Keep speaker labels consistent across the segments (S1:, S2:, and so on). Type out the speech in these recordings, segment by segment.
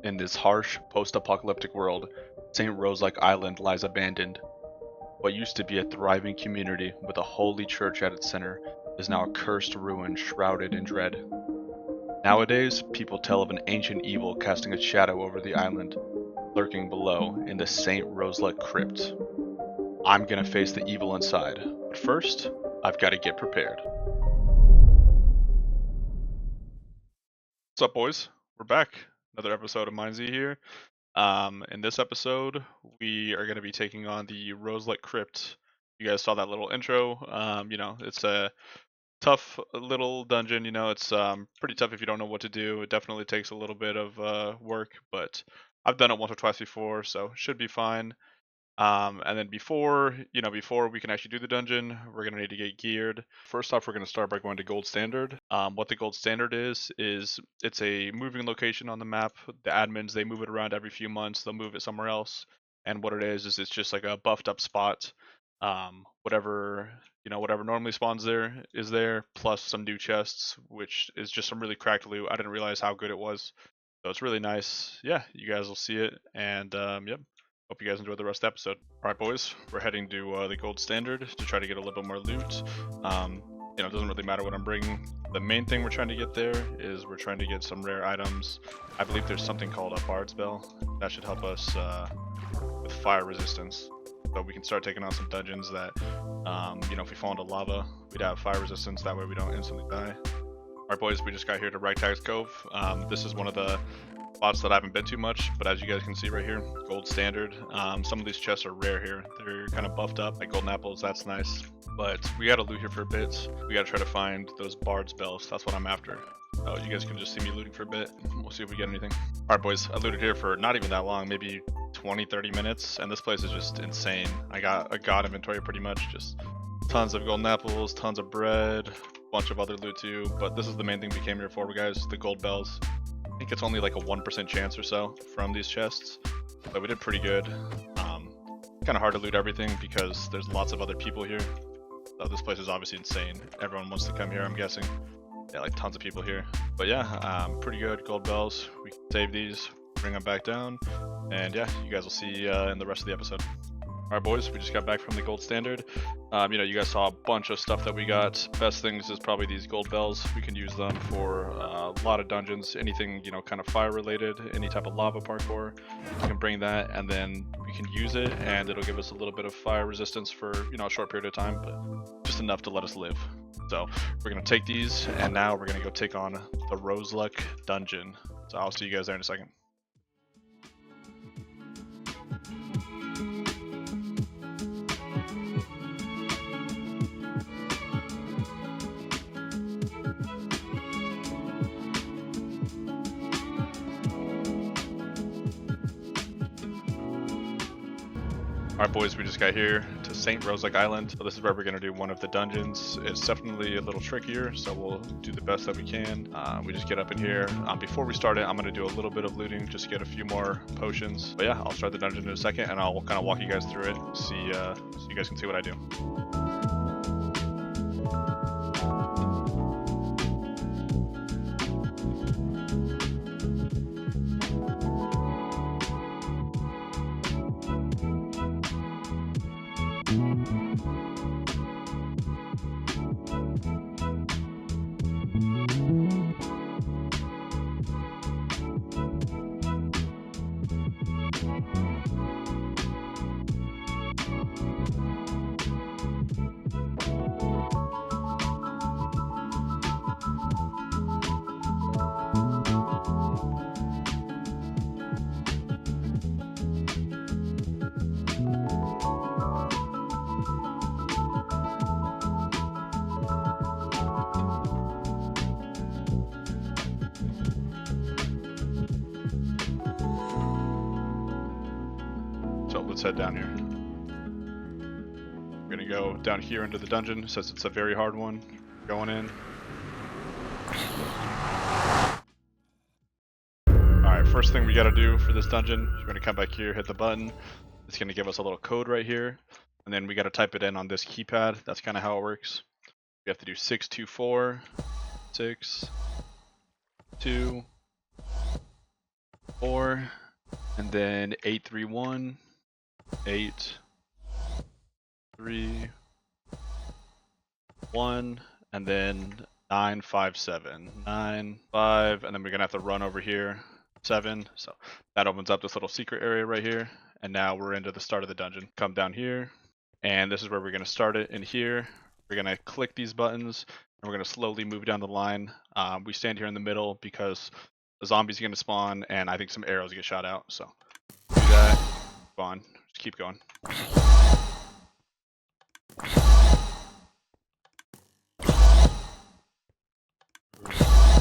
S1: In this harsh, post-apocalyptic world, St. Rose-like Island lies abandoned. What used to be a thriving community with a holy church at its center is now a cursed ruin shrouded in dread. Nowadays, people tell of an ancient evil casting a shadow over the island, lurking below in the St. Rose-like crypt. I'm gonna face the evil inside, but first, I've gotta get prepared. What's up, boys? We're back. Another episode of Mindsy here. In this episode, we are going to be taking on the Roselet Crypt. You guys saw that little intro. It's a tough little dungeon. It's pretty tough if you don't know what to do. It definitely takes a little bit of work, but I've done it once or twice before, so should be fine. And then before we can actually do the dungeon, we're gonna need to get geared. First off, we're gonna start by going to Gold Standard. What the Gold Standard is it's a moving location on the map. The admins, they move it around every few months. They'll move it somewhere else. And what it is it's just like a buffed up spot. Whatever normally spawns there is there, plus some new chests, which is just some really cracked loot. I didn't realize how good it was. So it's really nice. Yeah, you guys will see it. And yep. Hope you guys enjoyed the rest of the episode. Alright, boys, we're heading to the Gold Standard to try to get a little bit more loot. It doesn't really matter what I'm bringing. The main thing we're trying to get there is we're trying to get some rare items. I believe there's something called a Bard's Bell. That should help us with fire resistance. So we can start taking on some dungeons that, if we fall into lava, we'd have fire resistance. That way we don't instantly die. Alright, boys, we just got here to Ragtag's Cove. This is one of the spots that I haven't been too much, but as you guys can see right here, Gold Standard. Some of these chests are rare here. They're kind of buffed up, like golden apples. That's nice. But we gotta loot here for a bit. We gotta try to find those Bard's Bells. That's what I'm after. Oh, you guys can just see me looting for a bit. We'll see if we get anything. Alright, boys, I looted here for not even that long, maybe 20-30 minutes, and this place is just insane. I got a god inventory pretty much, just tons of golden apples, tons of bread, bunch of other loot too, but this is the main thing we came here for, guys, the gold bells. I think it's only like a 1% chance or so from these chests, but we did pretty good. Kind of hard to loot everything because there's lots of other people here. So this place is obviously insane. Everyone wants to come here, I'm guessing. Yeah, like tons of people here. But yeah, pretty good gold bells. We can save these, bring them back down, and yeah, you guys will see in the rest of the episode. Alright, boys, we just got back from the Gold Standard. You guys saw a bunch of stuff that we got. Best things is probably these gold bells. We can use them for a lot of dungeons, anything, kind of fire related, any type of lava parkour. We can bring that and then we can use it and it'll give us a little bit of fire resistance for, a short period of time, but just enough to let us live. So we're going to take these and now we're going to go take on the Roseluck Dungeon. So I'll see you guys there in a second. Alright, boys, we just got here to St. Rose-like Island. So this is where we're going to do one of the dungeons. It's definitely a little trickier, so we'll do the best that we can. We just get up in here. Before we start it, I'm going to do a little bit of looting, just get a few more potions. But yeah, I'll start the dungeon in a second, and I'll kind of walk you guys through it, so you guys can see what I do. So let's head down here. We're gonna go down here into the dungeon since it's a very hard one. Going in. Alright, first thing we gotta do for this dungeon, we're gonna come back here, hit the button. It's gonna give us a little code right here. And then we gotta type it in on this keypad. That's kind of how it works. We have to do 624, 6, 2, 4, and then 831, 8, 3, 1, and then 957, 9, 5, and then we're gonna have to run over here 7. So that opens up this little secret area right here, and now we're into the start of the dungeon. Come down here, and this is where we're gonna start it. In here, we're gonna click these buttons, and we're gonna slowly move down the line. We stand here in the middle because the zombies are gonna spawn, and I think some arrows get shot out. So do that. Go on, just keep going.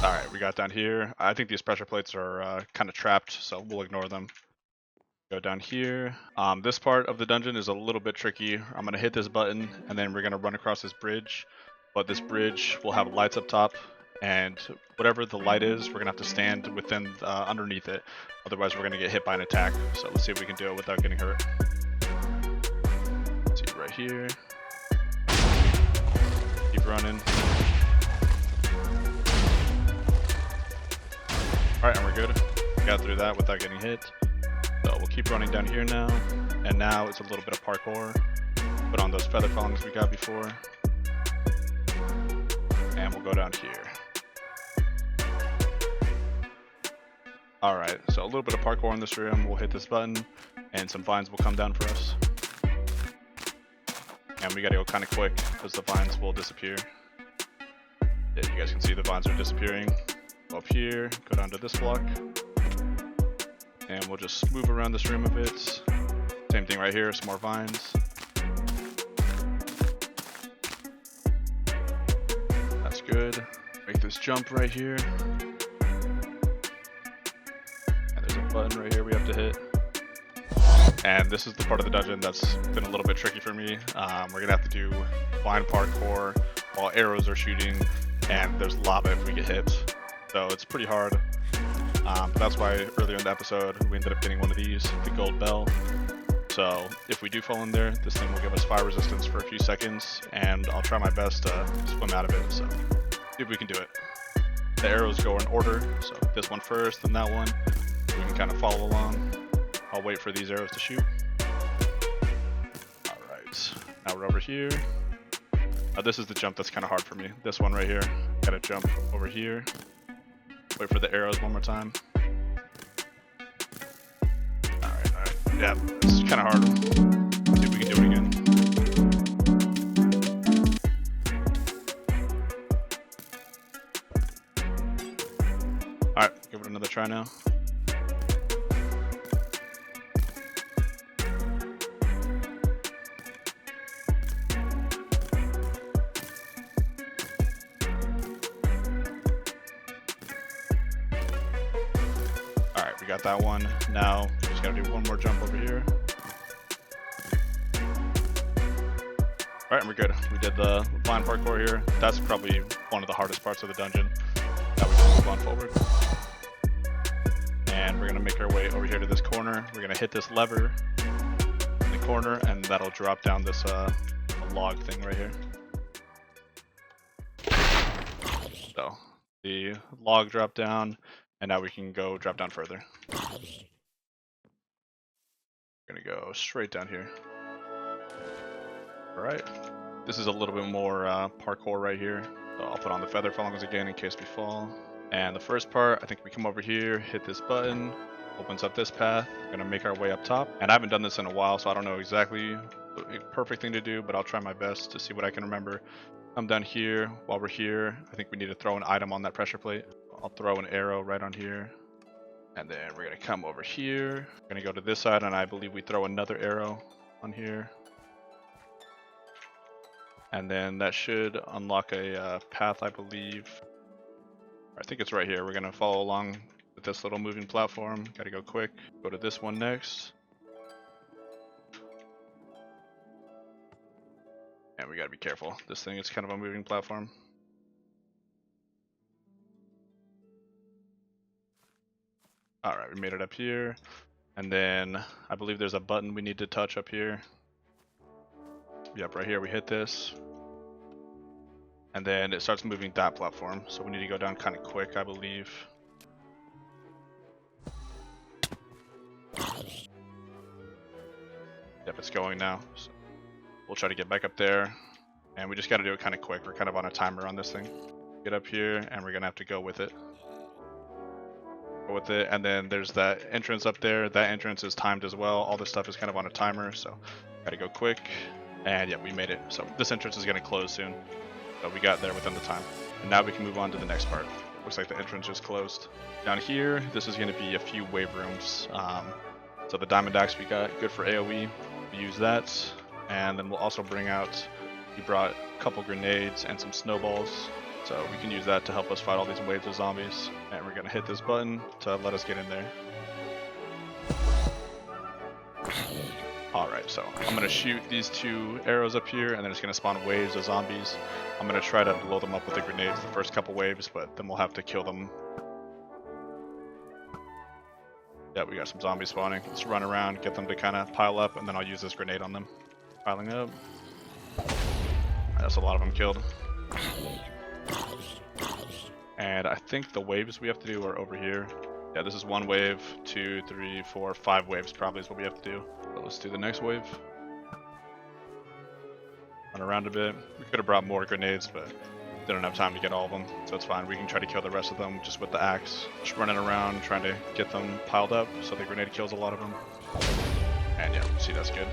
S1: Alright, we got down here. I think these pressure plates are kind of trapped, so we'll ignore them. Go down here. This part of the dungeon is a little bit tricky. I'm going to hit this button, and then we're going to run across this bridge. But this bridge will have lights up top, and whatever the light is, we're going to have to stand within underneath it. Otherwise, we're going to get hit by an attack. So let's see if we can do it without getting hurt. Let's see right here. Keep running. Alright, and we're good. We got through that without getting hit. So we'll keep running down here now. And now it's a little bit of parkour. Put on those feather fallings we got before. And we'll go down here. Alright, so a little bit of parkour in this room. We'll hit this button, and some vines will come down for us. And we gotta go kind of quick, because the vines will disappear. Yeah, you guys can see the vines are disappearing. Up here, go down to this block, and we'll just move around this room a bit. Same thing right here, some more vines. That's good. Make this jump right here. And there's a button right here we have to hit. And this is the part of the dungeon that's been a little bit tricky for me. We're gonna have to do vine parkour while arrows are shooting, and there's lava if we get hit. So it's pretty hard, but that's why earlier in the episode we ended up getting one of these, the gold bell. So if we do fall in there, this thing will give us fire resistance for a few seconds, and I'll try my best to swim out of it, so see if we can do it. The arrows go in order, so this one first, then that one. We can kind of follow along. I'll wait for these arrows to shoot. Alright, now we're over here. This is the jump that's kind of hard for me. This one right here, gotta jump over here. Wait for the arrows one more time. Alright. Yeah, this is kind of hard. Let's see if we can do it again. Alright, give it another try now. We got that one. Now, we just gotta do one more jump over here. Alright, and we're good. We did the vine parkour here. That's probably one of the hardest parts of the dungeon. Now we can move on forward. And we're gonna make our way over here to this corner. We're gonna hit this lever in the corner, and that'll drop down this log thing right here. So, the log dropped down. And now we can go drop down further. We're gonna go straight down here. Alright. This is a little bit more parkour right here. So I'll put on the feather fallings again in case we fall. And the first part, I think we come over here, hit this button, opens up this path. We're gonna make our way up top. And I haven't done this in a while, so I don't know exactly the perfect thing to do, but I'll try my best to see what I can remember. Come down here. While we're here, I think we need to throw an item on that pressure plate. I'll throw an arrow right on here. And then we're going to come over here. We're going to go to this side, and I believe we throw another arrow on here. And then that should unlock a path, I believe. I think it's right here. We're going to follow along with this little moving platform. Got to go quick. Go to this one next. And we got to be careful. This thing is kind of a moving platform. Alright, we made it up here. And then I believe there's a button we need to touch up here. Yep, right here we hit this. And then it starts moving that platform. So we need to go down kind of quick, I believe. Yep, it's going now. So we'll try to get back up there. And we just got to do it kind of quick. We're kind of on a timer on this thing. Get up here, and we're going to have to go with it. Go with it, and then there's that entrance up there. That entrance is timed as well. All this stuff is kind of on a timer, so got to go quick. And yeah, we made it. So this entrance is going to close soon. So we got there within the time. And now we can move on to the next part. Looks like the entrance just closed. Down here, this is going to be a few wave rooms. So the diamond axe we got, good for AoE. We use that. And then we'll also bring out, we brought a couple grenades and some snowballs. So we can use that to help us fight all these waves of zombies. And we're going to hit this button to let us get in there. Alright, so I'm going to shoot these 2 arrows up here, and then it's going to spawn waves of zombies. I'm going to try to blow them up with the grenades the first couple waves, but then we'll have to kill them. Yeah, we got some zombies spawning. Let's run around, get them to kind of pile up, and then I'll use this grenade on them. Piling up. That's a lot of them killed. And I think the waves we have to do are over here. Yeah, this is 1 wave, 2, 3, 4, 5 waves probably is what we have to do. So let's do the next wave. Run around a bit. We could have brought more grenades, but didn't have time to get all of them, so it's fine. We can try to kill the rest of them just with the axe. Just running around trying to get them piled up, so the grenade kills a lot of them. And yeah, see, that's good.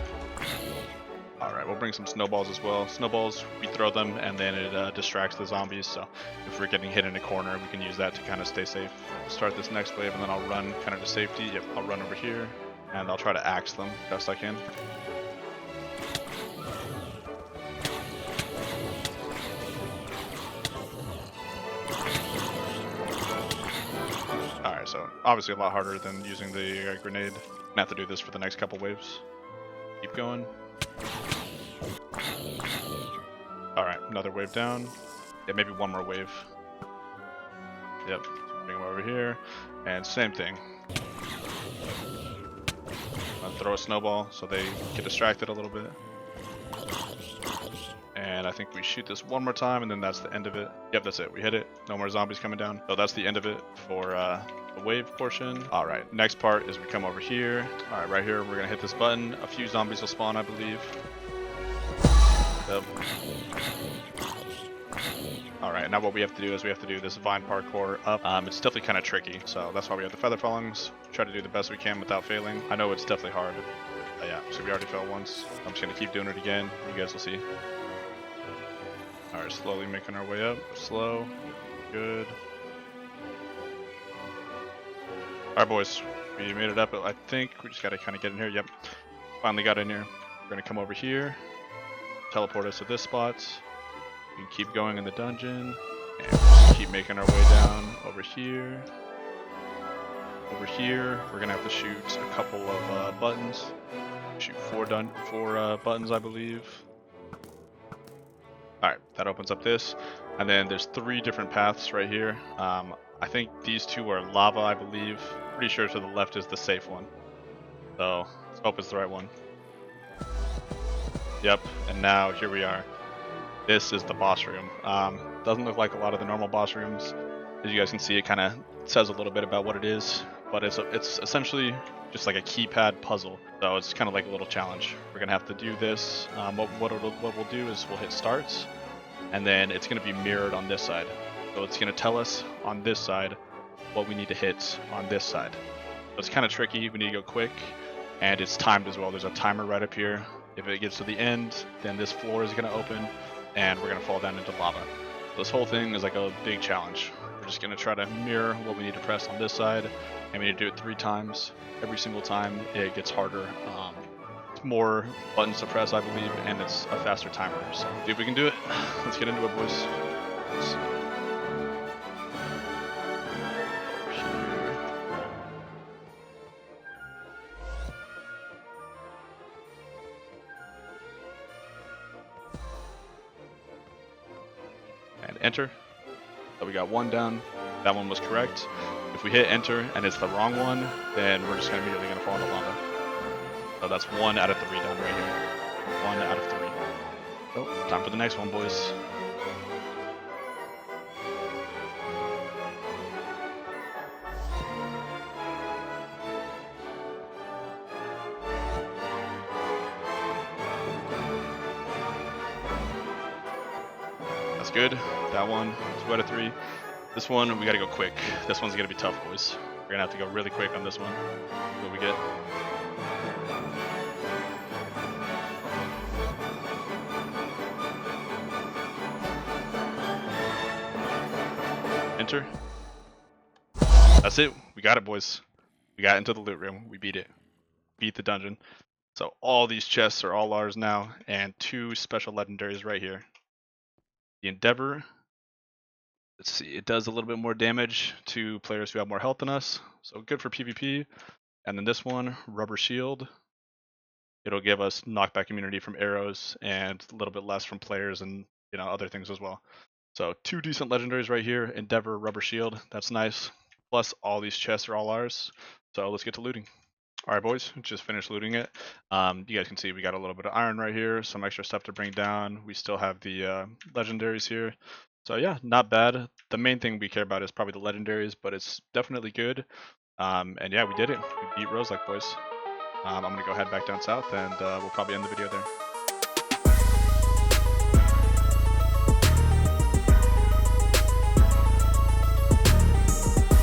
S1: Alright, we'll bring some snowballs as well. Snowballs, we throw them and then it distracts the zombies, so if we're getting hit in a corner, we can use that to kind of stay safe. We'll start this next wave and then I'll run kind of to safety. Yep, I'll run over here and I'll try to axe them best I can. Alright, so obviously a lot harder than using the grenade. I'm gonna have to do this for the next couple waves. Keep going. Alright, another wave down. Yeah, maybe 1 more wave. Yep, bring them over here. And same thing. I'll throw a snowball so they get distracted a little bit. And I think we shoot this 1 more time and then that's the end of it. Yep, that's it. We hit it. No more zombies coming down. So that's the end of it for the wave portion. Alright, next part is we come over here. Alright, right here we're going to hit this button. A few zombies will spawn, I believe. Yep. Alright, now what we have to do is we have to do this vine parkour up. It's definitely kind of tricky, so that's why we have the feather fallings. Try to do the best we can without failing. I know it's definitely hard. But yeah, so we already fell once. I'm just going to keep doing it again. You guys will see. Alright, slowly making our way up. Slow. Good. Alright boys, we made it up. I think we just got to kind of get in here. Yep, finally got in here. We're going to come over here. Teleport us to this spot. We can keep going in the dungeon. And just keep making our way down over here. Over here, we're going to have to shoot a couple of buttons. Shoot 4 buttons, I believe. Alright, that opens up this. And then there's 3 different paths right here. I think these 2 are lava, I believe. Pretty sure to the left is the safe one. So, let's hope it's the right one. Yep, and now here we are. This is the boss room. Doesn't look like a lot of the normal boss rooms. As you guys can see, it kind of says a little bit about what it is. But it's essentially just like a keypad puzzle. So it's kind of like a little challenge. We're going to have to do this. What we'll do is we'll hit starts. And then it's going to be mirrored on this side. So it's going to tell us on this side what we need to hit on this side. So it's kind of tricky. We need to go quick. And it's timed as well. There's a timer right up here. If it gets to the end, then this floor is going to open. And we're going to fall down into lava. This whole thing is like a big challenge. We're just going to try to mirror what we need to press on this side. And we need to do it 3 times. Every single time it gets harder. It's more buttons to press, I believe, and it's a faster timer. So see if we can do it. Let's get into it, boys. And enter. So we got 1 down. That one was correct. If we hit enter and it's the wrong one, then we're just immediately going to fall into lava. So that's 1 out of 3 done right here. 1 out of 3. Oh, time for the next one, boys. That's good. That one, 2 out of 3. This one, we gotta go quick. This one's gonna be tough, boys. We're gonna have to go really quick on this one. What we get? Enter. That's it. We got it, boys. We got into the loot room. We beat it. Beat the dungeon. So all these chests are all ours now, and 2 special legendaries right here. The Endeavor. Let's see, it does a little bit more damage to players who have more health than us, so good for PvP. And then this one, Rubber Shield. It'll give us knockback immunity from arrows and a little bit less from players and other things as well. So 2 decent legendaries right here. Endeavor, Rubber Shield. That's nice. Plus all these chests are all ours. So let's get to looting. All right, boys, just finished looting it. You guys can see we got a little bit of iron right here, some extra stuff to bring down. We still have the legendaries here. So yeah, not bad. The main thing we care about is probably the legendaries, but it's definitely good. And yeah, we did it. We beat Roselike, boys. I'm going to go head back down south, and we'll probably end the video there.